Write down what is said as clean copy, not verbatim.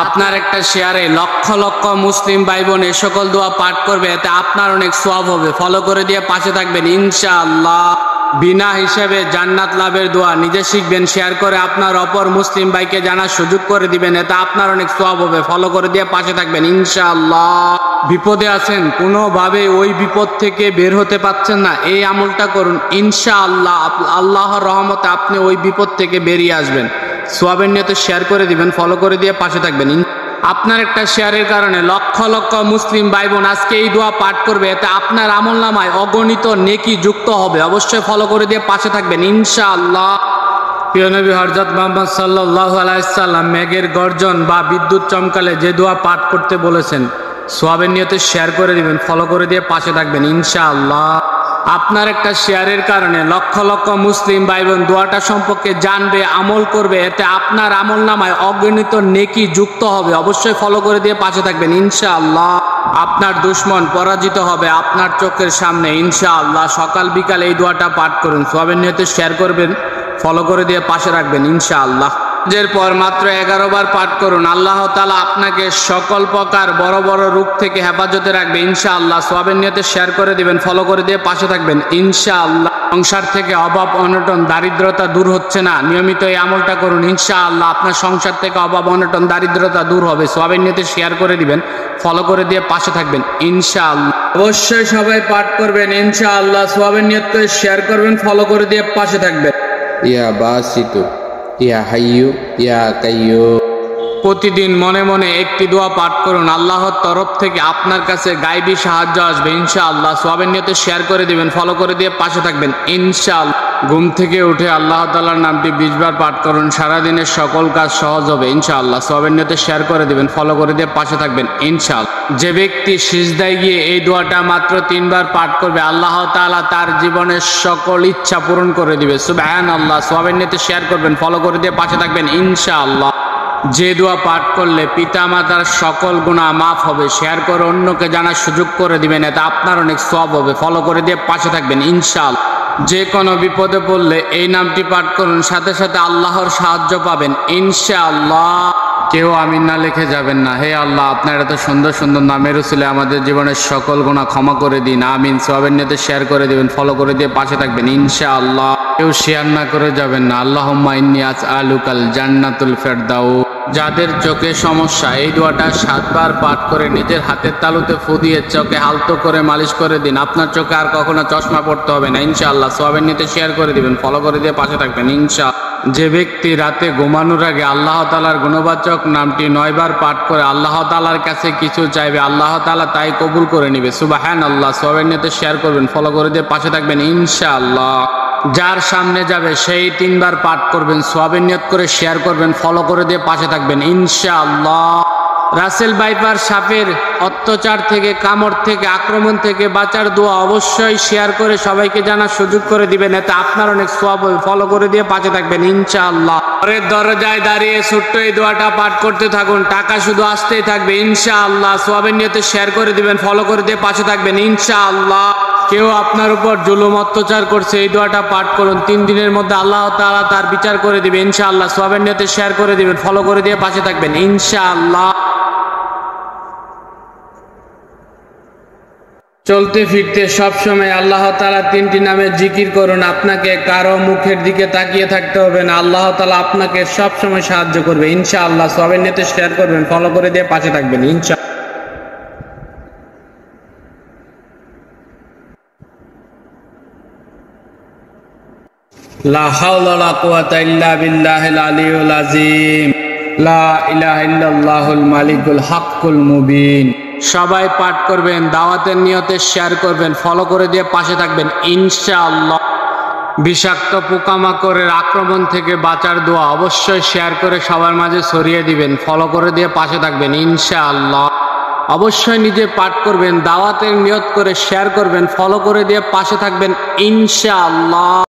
আপনার একটা শেয়ারে লক্ষ লক্ষ মুসলিম ভাই বোন এ সকল দোয়া পাঠ করবে, এতে আপনার অনেক সওয়াব হবে। ফলো করে দিয়ে পাশে থাকবেন ইনশাআল্লাহ। বিনা হিসাবে জান্নাত লাভের দোয়া নিজে শিখবেন, শেয়ার করে আপনার অপর মুসলিম ভাইকে জানার সুযোগ করে দিবেন, এতে আপনার অনেক সওয়াব হবে। ফলো করে দিয়ে পাশে থাকবেন ইনশাআল্লাহ। বিপদে আছেন, কোনোভাবে ওই বিপদ থেকে বের হতে পারছেন না, এই আমলটা করুন ইনশাআল্লাহ। আল্লাহর রহমতে আপনি ওই বিপদ থেকে বেরিয়ে আসবেন। সওয়াবের নিয়তে শেয়ার করে দিবেন, ফলো করে দিয়ে পাশে থাকবেন। আপনার একটা শেয়ারের কারণে লক্ষ লক্ষ মুসলিম ভাই বোন আজকে এই দোয়া পাঠ করবে, এতে আপনার আমলনামায় অগণিত নেকি যুক্ত হবে। অবশ্যই ফলো করে দিয়ে পাশে থাকবেন ইনশাআল্লাহ। প্রিয় নবী হযরত মুহাম্মদ সাল্লাল্লাহু আলাইহি সাল্লাম মেঘের গর্জন বা বিদ্যুৎ চমকালে যে দোয়া পাঠ করতে বলেছেন, সওয়াবের নিয়তে শেয়ার করে দিবেন, ফলো করে দিয়ে পাশে থাকবেন ইনশাআল্লাহ। আপনার একটা শেয়ারের কারণে লক্ষ লক্ষ মুসলিম ভাই বোন দোয়াটা সম্পর্কে জানবে, আমল করবে, এতে আপনার আমলনামায় অগণিত নেকি যুক্ত হবে। অবশ্যই ফলো করে দিয়ে পাশে থাকবেন ইনশাআল্লাহ। আপনার দুশমন পরাজিত হবে আপনার চোখের সামনে ইনশাআল্লাহ। সকাল বিকাল এই দোয়াটা পাঠ করুন, সওয়াবের নিয়তে শেয়ার করবেন, ফলো করে দিয়ে পাশে রাখবেন ইনশাআল্লাহ। এরপর মাত্র 11 বার পাঠ করুন, আল্লাহ তাআলা আপনাকে সকল প্রকার বড় বড় রোগ থেকে হেফাজতে রাখবে ইনশাআল্লাহ। সওয়াবের নিয়তে শেয়ার করে দিবেন, ফলো করে দিয়ে পাশে থাকবেন ইনশাআল্লাহ। সংসার থেকে অভাব অনটন দারিদ্রতা দূর হচ্ছে না, নিয়মিত এই আমলটা করুন ইনশাআল্লাহ। আপনার সংসার থেকে অভাব অনটন দারিদ্রতা দূর হবে। সওয়াবের নিয়তে শেয়ার করে দিবেন, ফলো করে দিয়ে পাশে থাকবেন ইনশাআল্লাহ। অবশ্যই সবাই পাঠ করবেন ইনশাআল্লাহ। সওয়াবের নিয়ত করে শেয়ার করবেন, ফলো করে দিয়ে পাশে থাকবেন। ইয়া বাসিতু ইয়া হাইয়ু ইয়া কাইয়্যুম। প্রতিদিন মনে মনে একটি দোয়া পাঠ করুন, আল্লাহর তরফ থেকে আপনার কাছে গায়বী সাহায্য আসবে ইনশাআল্লাহ। সওয়াবের নিয়তে শেয়ার করে দিবেন, ফলো করে দিয়ে পাশে থাকবেন ইনশাআল্লাহ। ঘুম থেকে উঠে আল্লাহ তাআলার নামটি 20 বার পাঠ করুন, সারাদিনের সকল কাজ সহজ হবে ইনশাআল্লাহ। সওয়াবের নিয়তে শেয়ার করে দিবেন, ফলো করে দিয়ে পাশে থাকবেন ইনশাআল্লাহ। যে ব্যক্তি সিজদায় গিয়ে এই দোয়াটা মাত্র 3 বার পাঠ করবে, আল্লাহ তাআলা তার জীবনের সকল ইচ্ছা পূরণ করে দিবে সুবহানাল্লাহ। সওয়াবের নিয়তে শেয়ার করবেন, ফলো করে দিয়ে পাশে থাকবেন ইনশাআল্লাহ। যে দোয়া পাঠ করলে পিতা মাতার সকল গুনাহ মাফ হবে, শেয়ার করে অন্যকে জানার সুযোগ করে দিবেন, এতে আপনার অনেক সওয়াব হবে। ফলো করে দিয়ে পাশে থাকবেন ইনশাআল্লাহ। যে কোনো বিপদে পড়লে এই নামটি পাঠ করুন, সাথে সাথে আল্লাহর সাহায্য পাবেন ইনশাআল্লাহ। কেউ আমিন না লিখে যাবেন না। হে আল্লাহ, আপনার এত সুন্দর সুন্দর নামের উসিলায় আমাদের জীবনের সকল গুনাহ ক্ষমা করে দিন, আমিন। সওয়াবের নিয়তে শেয়ার করে দিবেন, ফলো করে দিয়ে পাশে থাকবেন ইনশাআল্লাহ। কেউ শেয়ার না করে যাবেন না। আল্লাহুম্মা ইন্নী আসআলুকাল জান্নাতুল ফিরদাউস। যাদের চোখে সমস্যা, এই দোয়াটা 7 বার পাঠ করে নিজের হাতের তালুতে ফু দিয়ে চোখে হালতো করে মালিশ করে দিন, আপনার চোখে আর কখনো চশমা পড়তে হবে না ইনশাআল্লাহ। সওয়াবের নিয়তে শেয়ার করে দিবেন, ফলো করে দিয়ে পাশে থাকবেন ইনশাআল্লাহ। যে ব্যক্তি রাতে ঘুমানোর আগে আল্লাহ তাআলার গুণবাচক নামটি 9 বার পাঠ করে আল্লাহ তাআলার কাছে কিছু চাইবে, আল্লাহ তাআলা তাই কবুল করে নেবে সুবহানাল্লাহ। সওয়াবের নিয়তে শেয়ার করবেন, ফলো করে দিয়ে পাশে থাকবেন ইনশাআল্লাহ। যার সামনে যাবে সেই 3 বার পাঠ করবেন, সওয়াবের নিয়ত করে শেয়ার করবেন, ফলো করে দিয়ে পাশে থাকবেন ইনশাআল্লাহ। রাসেল ভাইপার সাপের অত্যাচার থেকে, কামড় থেকে, আক্রমণ থেকে বাঁচার দোয়া অবশ্যই শেয়ার করে সবাইকে জানার সুযোগ করে দিবেন, এতে আপনার অনেক সওয়াব হবে। ফলো করে দিয়ে পাশে থাকবেন ইনশাআল্লাহ। ঘরের দরজায় দাঁড়িয়ে ছোট্ট এই দোয়াটা পাঠ করতে থাকুন, টাকা শুধু আসতেই থাকবে ইনশাআল্লাহ। সওয়াবের নিয়তে শেয়ার করে দিবেন, ফলো করে দিয়ে পাশে থাকবেন ইনশাআল্লাহ। কেউ আপনার উপর জুলুম অত্যাচার করছে, এই দোয়াটা পাঠ করুন, 3 দিনের মধ্যে আল্লাহ তাআলা তার বিচার করে দিবে ইনশাআল্লাহ। সওয়াবের নিয়তে শেয়ার করে দিবেন, ফলো করে দিয়ে পাশে থাকবেন ইনশাআল্লাহ। চলতে ফিরতে সবসময় আল্লাহ তাআলা 3টি নামের জিকির করুন, আপনাকে কারো মুখের দিকে তাকিয়ে থাকতে হবে না, আল্লাহ তাআলা আপনাকে সবসময় সাহায্য করবে ইনশাআল্লাহ। সওয়াবের নিয়তে শেয়ার করবেন, ফলো করে দিয়ে পাশে থাকবেন ইনশাআল্লাহ। লা হাওলা ওয়ালা কুওয়াতা ইল্লা বিল্লাহিল আলিয়্যিল আযীম। লা ইলাহা ইল্লাল্লাহুল মালিকুল হাক্কুল মুবিন। সবাই পাঠ করবেন, দাওয়াতের নিয়তে শেয়ার করবেন, ফলো করে দিয়ে পাশে থাকবেন ইনশাআল্লাহ। বিষাক্ত পোকামাকড়ের আক্রমণ থেকে বাঁচার দোয়া অবশ্যই শেয়ার করে সবার মাঝে ছড়িয়ে দিবেন, ফলো করে দিয়ে পাশে থাকবেন ইনশাআল্লাহ। অবশ্যই নিজে পাঠ করবেন, দাওয়াতের নিয়ত করে শেয়ার করবেন, ফলো করে দিয়ে পাশে থাকবেন ইনশাআল্লাহ।